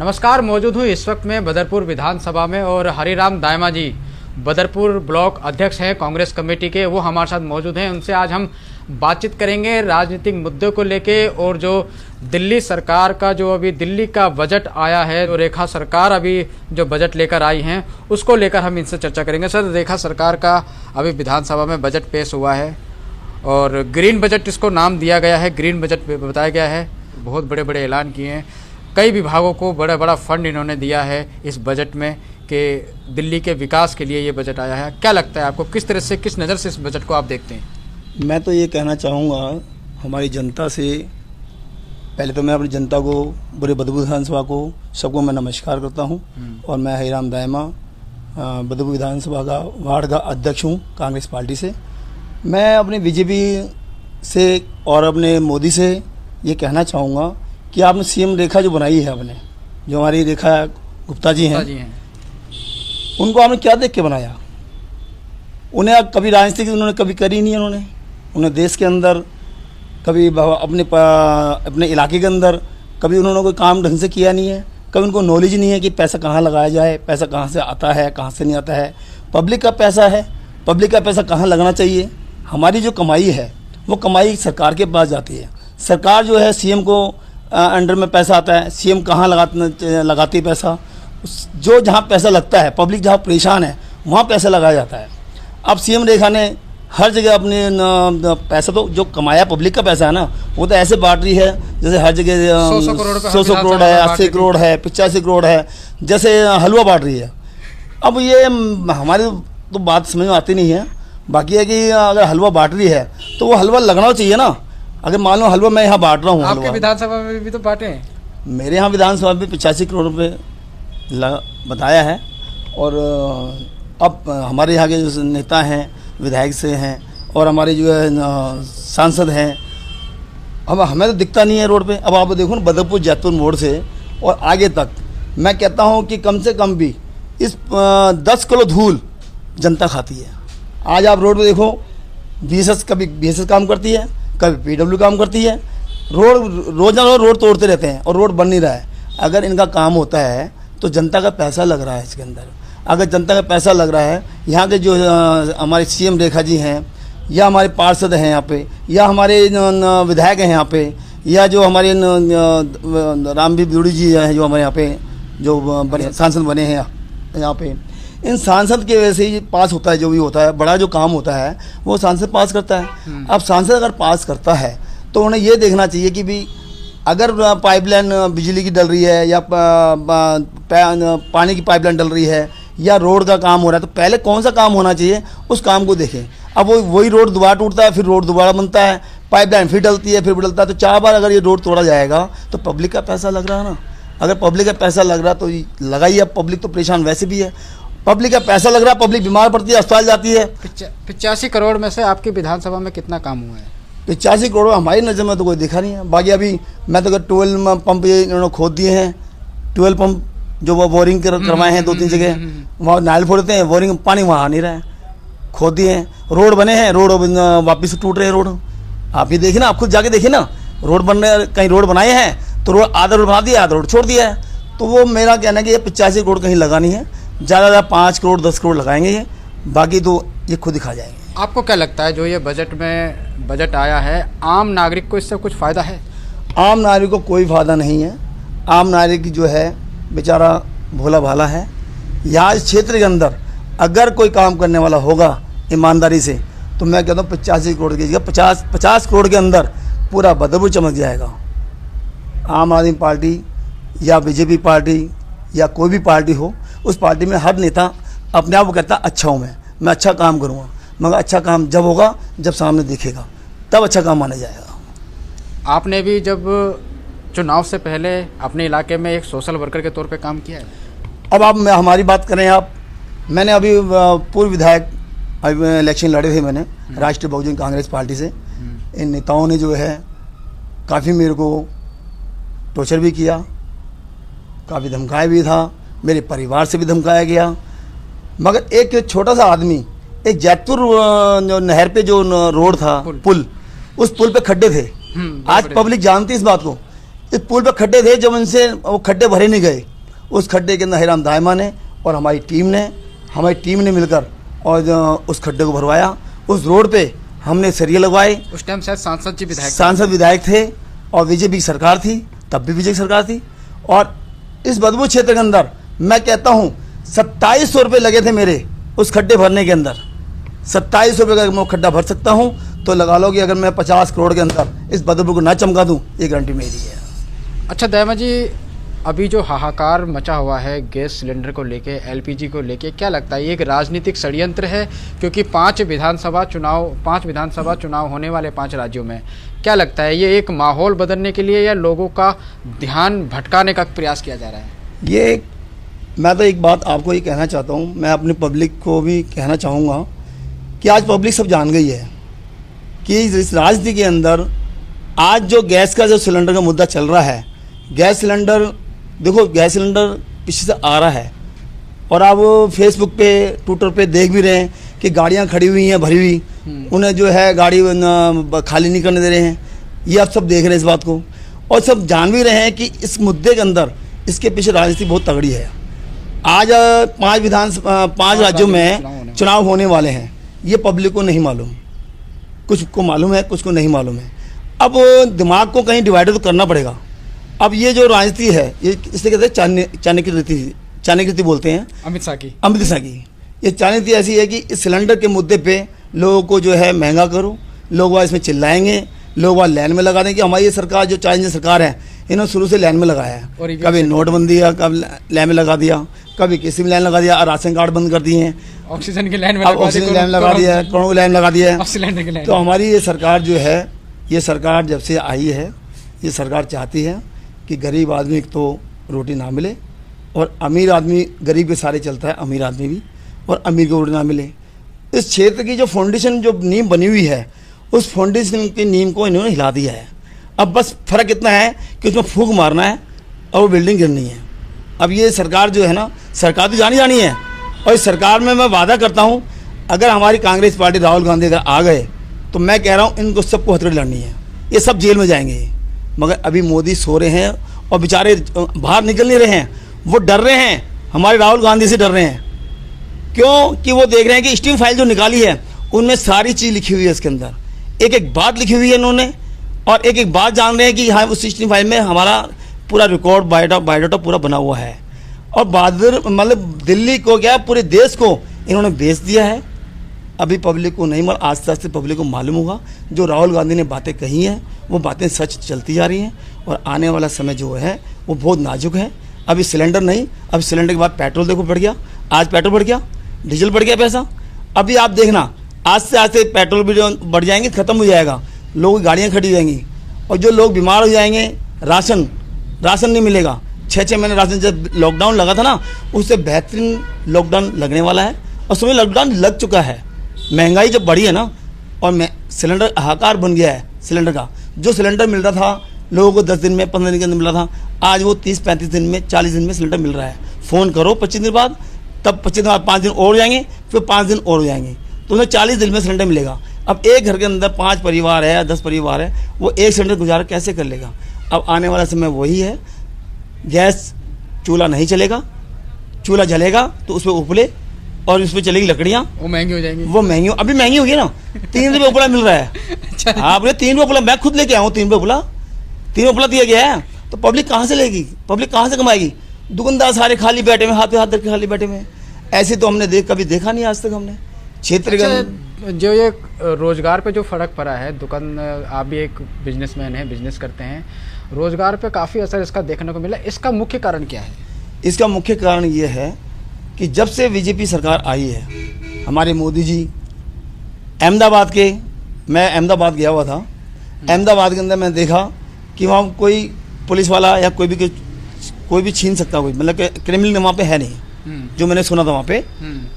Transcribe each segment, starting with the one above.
नमस्कार, मौजूद हूँ इस वक्त मैं बदरपुर विधानसभा में और हरिराम दायमा जी बदरपुर ब्लॉक अध्यक्ष हैं कांग्रेस कमेटी के, वो हमारे साथ मौजूद हैं। उनसे आज हम बातचीत करेंगे राजनीतिक मुद्दों को लेके और जो दिल्ली सरकार का जो अभी दिल्ली का बजट आया है, जो रेखा सरकार अभी जो बजट लेकर आई हैं उसको लेकर हम इनसे चर्चा करेंगे। सर, रेखा सरकार का अभी विधानसभा में बजट पेश हुआ है और ग्रीन बजट इसको नाम दिया गया है, ग्रीन बजट बताया गया है। बहुत बड़े बड़े ऐलान किए हैं, कई विभागों को बड़ा बड़ा फंड इन्होंने दिया है इस बजट में कि दिल्ली के विकास के लिए ये बजट आया है। क्या लगता है आपको, किस तरह से, किस नज़र से इस बजट को आप देखते हैं? मैं तो ये कहना चाहूँगा हमारी जनता से, पहले तो मैं अपनी जनता को, बुरे बदरपुर विधानसभा को, सबको मैं नमस्कार करता हूँ। और मैं हरिराम दायमा बदरपुर विधानसभा का वार्ड का अध्यक्ष हूँ कांग्रेस पार्टी से। मैं अपने बीजेपी से और अपने मोदी से ये कहना चाहूँगा कि आपने सीएम रेखा जो बनाई है, आपने जो हमारी रेखा गुप्ता जी हैं, उनको आपने क्या देख के बनाया? उन्हें कभी राजनीति उन्होंने कभी करी नहीं है। उन्हें देश के अंदर कभी अपने इलाके के अंदर कभी उन्होंने कोई काम ढंग से किया नहीं है। कभी उनको नॉलेज नहीं है कि पैसा कहाँ लगाया जाए, पैसा कहाँ से आता है, कहाँ से नहीं आता है। पब्लिक का पैसा है, पब्लिक का पैसा कहाँ लगना चाहिए। हमारी जो कमाई है वो कमाई सरकार के पास जाती है। सरकार जो है सीएम को अंडर में पैसा आता है, सीएम कहाँ लगाती है पैसा, जो जहाँ पैसा लगता है, पब्लिक जहाँ परेशान है वहाँ पैसा लगाया जाता है। अब सीएम रेखा ने हर जगह अपने पैसा, तो जो कमाया पब्लिक का पैसा है ना, वो तो ऐसे बांट रही है जैसे हर जगह 100 करोड़ है, 80 करोड़ है, 85 करोड़ है, जैसे हलवा बांट रही है। अब ये हमारी तो बात समझ में आती नहीं है। बाकी है कि अगर हलवा बांट रही है तो वो हलवा लगना चाहिए ना। अगर मान लो हलवा मैं यहाँ बांट रहा हूँ, आपके विधानसभा में भी तो बांटे हैं। मेरे यहाँ विधानसभा में 85 करोड़ रुपये बताया है। और अब हमारे यहाँ के जो नेता हैं, विधायक से हैं और हमारे जो है सांसद हैं, अब हमें तो दिखता नहीं है रोड पे। अब आप देखो ना, बदरपुर जैतपुर मोड़ से और आगे तक मैं कहता हूँ कि कम से कम भी इस 10 किलो धूल जनता खाती है। आज आप रोड पे देखो, बीएसएस कभी बीएसएस काम करती है, कभी पीडब्ल्यू काम करती है। रोजाना रोड तोड़ते रहते हैं और रोड बन नहीं रहा है। अगर इनका काम होता है तो जनता का पैसा लग रहा है इसके अंदर। अगर जनता का पैसा लग रहा है, यहाँ के जो हमारे सीएम रेखा जी हैं, या हमारे पार्षद हैं यहाँ पे, या हमारे विधायक हैं यहाँ पे, या जो हमारे रामवीर ब्यूड़ी जी हैं जो हमारे यहाँ पे जो बने सांसद बने हैं यहाँ पे, इन सांसद के वजह से ही पास होता है। जो भी होता है, बड़ा जो काम होता है वो सांसद पास करता है। अब सांसद अगर पास करता है तो उन्हें ये देखना चाहिए कि भी अगर पाइपलाइन बिजली की डल रही है या पानी की पाइपलाइन डल रही है या रोड का काम हो रहा है, तो पहले कौन सा काम होना चाहिए उस काम को देखें। अब वही रोड दोबारा टूटता है, फिर रोड दोबारा बनता है, पाइपलाइन फिर डलती है, फिर डलता है। तो 4 बार अगर ये रोड तोड़ा जाएगा तो पब्लिक का पैसा लग रहा है ना। अगर पब्लिक का पैसा लग रहा तो लगाइए। अब पब्लिक तो परेशान वैसे भी है, पब्लिक का पैसा लग रहा है, पब्लिक बीमार पड़ती है, अस्पताल जाती है। 85 करोड़ में से आपकी विधानसभा में कितना काम हुआ है? 85 करोड़ हमारी नज़र में तो कोई दिखा नहीं है। बाकी अभी मैं तो 12 पंप ये इन्होंने खोद दिए हैं। 12 पंप जो वो बोरिंग करवाए हैं 2-3 जगह, वहाँ नाल फोड़ते हैं, बोरिंग पानी वहाँ आ नहीं रहा है, खोद दिए हैं। रोड बने हैं, रोड वापस टूट रहे हैं रोड। आप ये देखिए ना, आप खुद जाके देखिए ना, रोड बन रहे, कहीं रोड बनाए हैं तो रोड आधा रोड बना दिया, आधा रोड छोड़ दिया है। तो वो मेरा कहना है कि ये 85 करोड़ कहीं लगा नहीं है, ज़्यादा 5 करोड़ 10 करोड़ लगाएंगे ये, बाकी तो ये खुद ही खा जाएंगे। आपको क्या लगता है, जो ये बजट आया है, आम नागरिक को इससे कुछ फ़ायदा है? आम नागरिक को कोई फ़ायदा नहीं है। आम नागरिक जो है बेचारा भोला भाला है। यहाँ इस क्षेत्र के अंदर अगर कोई काम करने वाला होगा ईमानदारी से, तो मैं कहता हूँ 85 करोड़ की जगह 50 करोड़ के अंदर पूरा बदरपुर चमक जाएगा। आम आदमी पार्टी या बीजेपी पार्टी या कोई भी पार्टी हो, उस पार्टी में हर नेता अपने आप को कहता अच्छा हूँ, मैं अच्छा काम करूँगा। मगर अच्छा काम जब होगा, जब सामने दिखेगा, तब अच्छा काम माना जाएगा। आपने भी जब चुनाव से पहले अपने इलाके में एक सोशल वर्कर के तौर पे काम किया है? अब आप हमारी बात करें आप, मैंने अभी पूर्व विधायक अभी इलेक्शन लड़े थे मैंने राष्ट्रीय बहुजन कांग्रेस पार्टी से। इन नेताओं ने जो है काफ़ी मेरे को टॉर्चर भी किया, काफ़ी धमकाया भी था, मेरे परिवार से भी धमकाया गया। मगर एक छोटा सा आदमी, एक जैतपुर नहर पे जो रोड था, पुल, उस पुल पे खड्डे थे। आज पब्लिक जानती है इस बात को। इस पुल पे खड्डे थे, जब इनसे वो खड्डे भरे नहीं गए उस खड्डे के अंदर हरिराम दायमा ने और हमारी टीम ने मिलकर और उस खड्डे को भरवाया। उस रोड पे हमने सरिये लगवाए। उस टाइम शायद सांसद विधायक थे और बीजेपी की सरकार थी, तब भी बीजेपी की सरकार थी। और इस बदबू क्षेत्र के अंदर मैं कहता हूँ 2700 रुपये लगे थे मेरे उस खड्डे भरने के अंदर। 2700 रुपये का मैं खड्डा भर सकता हूँ, तो लगा लो कि अगर मैं 50 करोड़ के अंदर इस बदबू को ना चमका दूँ, ये गारंटी मेरी है। अच्छा दायमा जी, अभी जो हाहाकार मचा हुआ है गैस सिलेंडर को लेके, एलपीजी को लेके, क्या लगता है ये एक राजनीतिक षड्यंत्र है? क्योंकि 5 विधानसभा चुनाव होने वाले 5 राज्यों में, क्या लगता है ये एक माहौल बदलने के लिए या लोगों का ध्यान भटकाने का प्रयास किया जा रहा है? ये मैं तो एक बात आपको ये कहना चाहता हूँ, मैं अपनी पब्लिक को भी कहना चाहूँगा कि आज पब्लिक सब जान गई है कि इस राजनीति के अंदर आज जो गैस का जो सिलेंडर का मुद्दा चल रहा है, गैस सिलेंडर देखो, गैस सिलेंडर पीछे से आ रहा है और आप फेसबुक पे ट्विटर पे देख भी रहे हैं कि गाड़ियां खड़ी हुई हैं भरी हुई, उन्हें जो है गाड़ी खाली नहीं करने दे रहे हैं। ये आप सब देख रहे हैं इस बात को, और सब जान भी रहे हैं कि इस मुद्दे के अंदर इसके पीछे राजनीति बहुत तगड़ी है। आज 5 राज्यों में चुनाव होने वाले हैं, ये पब्लिक को नहीं मालूम, कुछ को मालूम है, कुछ को नहीं मालूम है। अब दिमाग को कहीं डिवाइड तो करना पड़ेगा। अब ये जो राजनीति है, ये इसे कहते हैं चाणक्य नीति बोलते हैं, अमित शाह की। ये चाणक्य नीति ऐसी है कि इस सिलेंडर के मुद्दे पे लोगों को जो है महंगा करो, लोग वहाँ इसमें चिल्लाएंगे, लोग वहाँ लाइन में लगा देंगे कि हमारी ये सरकार जो चाइनीज सरकार है, इन्होंने शुरू से लाइन में लगाया है। कभी नोटबंदी का कभी लाइन में लगा दिया, कभी किसी में लाइन लगा दिया, राशन कार्ड बंद कर दिए हैं, ऑक्सीजन की लाइन में लगा दिया है, करोड़ों की लाइन लगा दिया है। तो हमारी ये सरकार जो है, ये सरकार जब से आई है, ये सरकार चाहती है कि गरीब आदमी तो रोटी ना मिले और अमीर आदमी, गरीब के सारे चलता है, अमीर आदमी भी, और अमीर को रोटी ना मिले। इस क्षेत्र की जो फाउंडेशन, जो नींव बनी हुई है, उस फाउंडेशन की नींव को इन्होंने हिला दिया है। अब बस फर्क इतना है कि उसमें फूंक मारना है और वो बिल्डिंग गिरनी है। अब ये सरकार जो है ना, सरकार तो जानी है, और इस सरकार में मैं वादा करता हूँ, अगर हमारी कांग्रेस पार्टी राहुल गांधी अगर आ गए तो मैं कह रहा हूँ इनको सबको हथकड़ी लड़नी है, ये सब जेल में जाएंगे। मगर अभी मोदी सो रहे हैं और बेचारे बाहर निकल नहीं रहे हैं, वो डर रहे हैं, हमारे राहुल गांधी से डर रहे हैं। क्यों? कि वो देख रहे हैं कि स्टीम फाइल जो निकाली है उनमें सारी चीज़ लिखी हुई है, इसके अंदर एक एक बात लिखी हुई है इन्होंने, और एक एक बात जान रहे हैं कि हाँ, उस स्टीम फाइल में हमारा पूरा रिकॉर्ड बायोडाटा पूरा बना हुआ है। और बहादुर मतलब दिल्ली को क्या, पूरे देश को इन्होंने बेच दिया है। अभी पब्लिक को नहीं, मगर आस्ते आस्ते पब्लिक को मालूम होगा जो राहुल गांधी ने बातें कही हैं वो बातें सच चलती जा रही हैं, और आने वाला समय जो है वो बहुत नाजुक है। अभी सिलेंडर नहीं, अभी सिलेंडर के बाद पेट्रोल देखो बढ़ गया, आज पेट्रोल बढ़ गया, डीजल बढ़ गया पैसा। अभी आप देखना आस्ते आस्ते पेट्रोल भी बढ़ जाएंगे, ख़त्म हो जाएगा, लोगों की गाड़ियाँ खड़ी जाएंगी, और जो लोग बीमार हो जाएंगे, राशन नहीं मिलेगा। 6 महीने राशन, जब लॉकडाउन लगा था ना, उससे बेहतरीन लॉकडाउन लगने वाला है, और समय लॉकडाउन लग चुका है। महंगाई जब बढ़ी है ना, और सिलेंडर हाहाकार बन गया है सिलेंडर का। जो सिलेंडर मिल रहा था लोगों को 10 दिन में, 15 दिन के अंदर मिल रहा था, आज वो 30-35 दिन में, 40 दिन में सिलेंडर मिल रहा है। फ़ोन करो 25 दिन बाद, तब 25 दिन बाद 5 दिन और हो जाएंगे, फिर 5 दिन और हो जाएंगे, तो उन्हें 40 दिन में सिलेंडर मिलेगा। अब एक घर के अंदर 5 परिवार है, 10 परिवार है, वो एक सिलेंडर गुजारा कैसे कर लेगा? अब आने वाला समय वही है, गैस चूल्हा नहीं चलेगा, चूल्हा जलेगा तो उस पर उपले और उस पर चलेगी लकड़ियाँ, वो महंगी हो जाएंगी। वो महंगी, अभी महंगी होगी ना, 3 रुपये उपला मिल रहा है। अच्छा, आपने 3 रुपये उपला, मैं खुद लेके आया हूँ 3 रुपये उपला, 3 उपला दिया गया है, तो पब्लिक कहाँ से लेगी, पब्लिक कहाँ से कमाएगी? दुकानदार सारे खाली बैठे में, हाथ पे हाथ रख के खाली बैठे में। ऐसे तो हमने कभी देखा नहीं आज तक हमने क्षेत्र के। जो ये रोजगार पे जो फर्क पड़ा है, दुकान, आप भी एक बिजनेसमैन हैं, बिजनेस करते हैं, रोजगार पे काफ़ी असर इसका देखने को मिला, इसका मुख्य कारण क्या है? इसका मुख्य कारण ये है कि जब से बीजेपी सरकार आई है, हमारे मोदी जी अहमदाबाद के, मैं अहमदाबाद गया हुआ था, अहमदाबाद के अंदर मैंने देखा कि वहाँ कोई पुलिस वाला या कोई भी छीन सकता, कोई मतलब क्रिमिनल वहाँ पे है नहीं, जो मैंने सुना था वहाँ पे।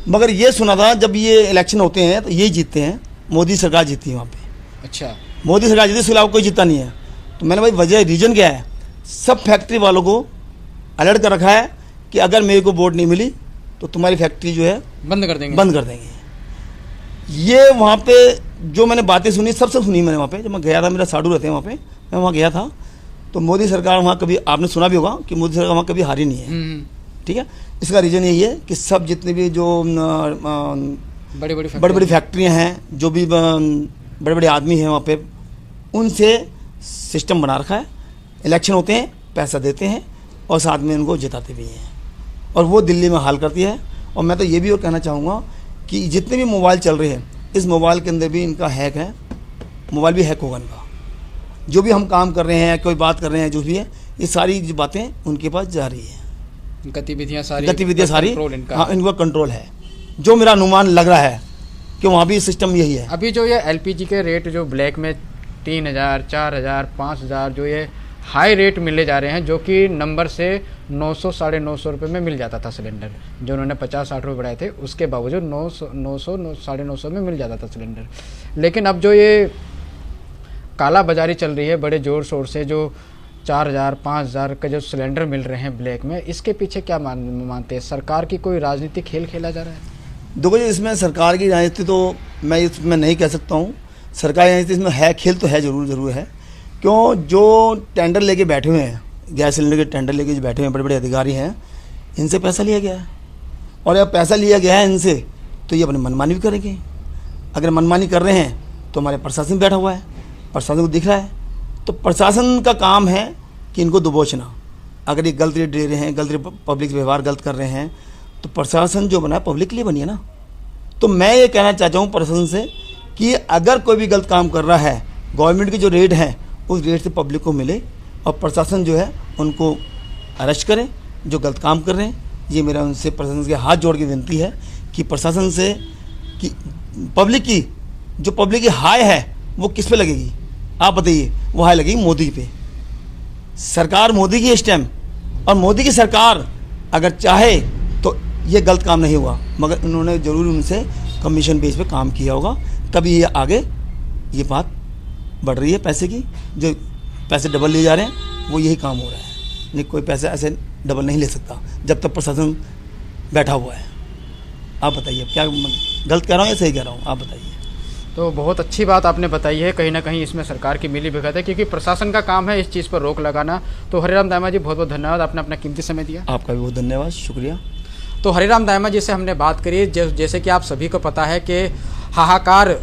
मगर ये सुना था जब ये इलेक्शन होते हैं तो ये जीतते हैं, मोदी सरकार जीतती है वहाँ पे। अच्छा, मोदी सरकार जीती, इसके अलावा कोई जीता नहीं है। तो मैंने भाई वजह, रीजन क्या है? सब फैक्ट्री वालों को अलर्ट कर रखा है कि अगर मेरे को वोट नहीं मिली तो तुम्हारी फैक्ट्री जो है बंद कर देंगे। ये वहाँ पे जो मैंने बातें सुनी, सबसे सुनी मैंने वहाँ पे, जब मैं गया था, मेरा साडू रहते हैं वहाँ पे, मैं वहाँ गया था, तो मोदी सरकार वहाँ कभी, आपने सुना भी होगा कि मोदी सरकार वहाँ कभी हारी नहीं है, ठीक है। इसका रीज़न यही है कि सब जितने भी जो बड़ी बड़ी फैक्ट्रियाँ हैं, जो भी बड़े बड़े आदमी हैं वहाँ पे, उनसे सिस्टम बना रखा है। इलेक्शन होते हैं, पैसा देते हैं और साथ में उनको जिताते भी हैं, और वो दिल्ली में हाल करती है। और मैं तो ये भी और कहना चाहूँगा कि जितने भी मोबाइल चल रहे हैं, इस मोबाइल के अंदर भी इनका हैक है, मोबाइल भी हैक होगा इनका। जो भी हम काम कर रहे हैं, कोई बात कर रहे हैं, जो भी है, ये सारी जो बातें उनके पास जा रही हैं, गतिविधियाँ सारी हाँ, इनका कंट्रोल है। जो मेरा अनुमान लग रहा है कि वहाँ भी सिस्टम यही है। अभी जो ये एलपीजी के रेट जो ब्लैक में 3000, 4000, 5000 जो ये हाई रेट मिले जा रहे हैं, जो कि नंबर से 900, 950 रुपये में मिल जाता था सिलेंडर। जो उन्होंने 50-60 रुपये बढ़ाए थे, उसके बावजूद 900, 950 में मिल जाता था सिलेंडर। लेकिन अब जो ये काला बाजारी चल रही है बड़े ज़ोर शोर से, जो 4000, 5000 का जो सिलेंडर मिल रहे हैं ब्लैक में, इसके पीछे क्या मानते हैं? सरकार की कोई राजनीतिक खेल खेला जा रहा है? देखो जी, इसमें सरकार की राजनीति तो मैं इसमें नहीं कह सकता हूँ। सरकारी राजनीति इसमें है, खेल तो है, ज़रूर है। क्यों? जो टेंडर लेके बैठे हुए हैं, गैस सिलेंडर के टेंडर लेके जो बैठे हुए हैं बड़े बड़े अधिकारी हैं, इनसे पैसा लिया गया है। और जब पैसा लिया गया है इनसे, तो ये अपनी मनमानी भी करेंगे। अगर मनमानी कर रहे हैं तो हमारे प्रशासन बैठा हुआ है, प्रशासन को दिख रहा है। तो प्रशासन का काम है कि इनको दबोचना। अगर ये गलत रेट दे रहे हैं, गलत पब्लिक से व्यवहार गलत कर रहे हैं, तो प्रशासन जो बना है पब्लिक के लिए बनी है ना। तो मैं ये कहना चाहता हूँ प्रशासन से कि अगर कोई भी गलत काम कर रहा है, गवर्नमेंट के जो रेट हैं उस रेट से पब्लिक को मिले, और प्रशासन जो है उनको अरेस्ट करे जो गलत काम कर रहे हैं। ये मेरा उनसे प्रशासन के हाथ जोड़ के विनती है कि प्रशासन से कि पब्लिक की हाय है वो किस पे लगेगी, आप बताइए? वो हाय लगेगी मोदी पे। सरकार मोदी की इस टाइम, और मोदी की सरकार अगर चाहे तो ये गलत काम नहीं हुआ, मगर उन्होंने ज़रूर उनसे कमीशन बेस पे काम किया होगा, तभी ये आगे ये बात बढ़ रही है। पैसे की जो पैसे डबल लिए जा रहे हैं, वो यही काम हो रहा है। नहीं, कोई पैसे ऐसे डबल नहीं ले सकता जब तक प्रशासन बैठा हुआ है। आप बताइए, क्या गलत कह रहा हूँ या सही कह रहा हूँ? आप बताइए। तो बहुत अच्छी बात आपने बताई है। कहीं ना कहीं इसमें सरकार की मिली भगत है, क्योंकि प्रशासन का काम है इस चीज़ पर रोक लगाना। तो हरिराम दायमा जी, बहुत बहुत धन्यवाद, आपने अपना कीमती समय दिया। आपका भी बहुत धन्यवाद, शुक्रिया। तो हरिराम दायमा जी से हमने बात करी। जैसे कि आप सभी को पता है कि हाहाकार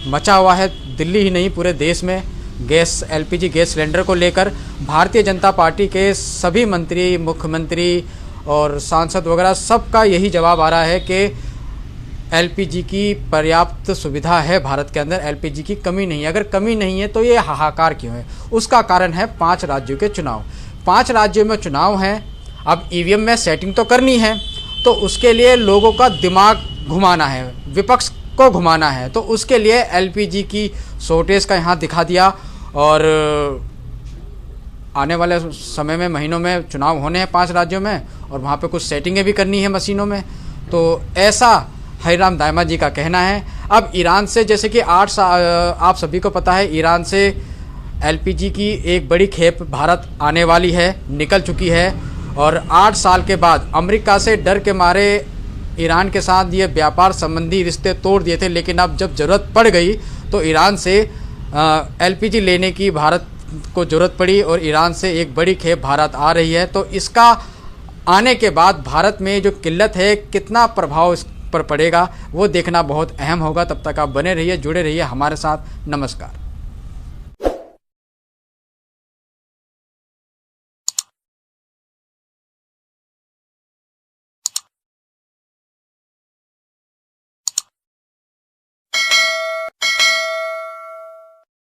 मचा हुआ है दिल्ली ही नहीं पूरे देश में एलपीजी गैस सिलेंडर को लेकर। भारतीय जनता पार्टी के सभी मंत्री, मुख्यमंत्री और सांसद वगैरह सबका यही जवाब आ रहा है कि एलपीजी की पर्याप्त सुविधा है भारत के अंदर, एलपीजी की कमी नहीं है। अगर कमी नहीं है तो ये हाहाकार क्यों है? उसका कारण है 5 राज्यों के चुनाव। 5 राज्यों में चुनाव हैं। अब ईवीएम में सेटिंग तो करनी है, तो उसके लिए लोगों का दिमाग घुमाना है, विपक्ष को घुमाना है। तो उसके लिए एलपीजी की शॉर्टेज का यहाँ दिखा दिया, और आने वाले समय में, महीनों में चुनाव होने हैं 5 राज्यों में, और वहाँ पे कुछ सेटिंगें भी करनी है मशीनों में। तो ऐसा हरिराम दायमा जी का कहना है। अब ईरान से, जैसे कि आप सभी को पता है, ईरान से एलपीजी की एक बड़ी खेप भारत आने वाली है, निकल चुकी है। और 8 साल के बाद अमेरिका से डर के मारे ईरान के साथ ये व्यापार संबंधी रिश्ते तोड़ दिए थे, लेकिन अब जब ज़रूरत पड़ गई तो ईरान से एलपीजी लेने की भारत को ज़रूरत पड़ी, और ईरान से एक बड़ी खेप भारत आ रही है। तो इसका आने के बाद भारत में जो किल्लत है, कितना प्रभाव इस पर पड़ेगा, वो देखना बहुत अहम होगा। तब तक आप बने रहिए, जुड़े रहिए हमारे साथ। नमस्कार।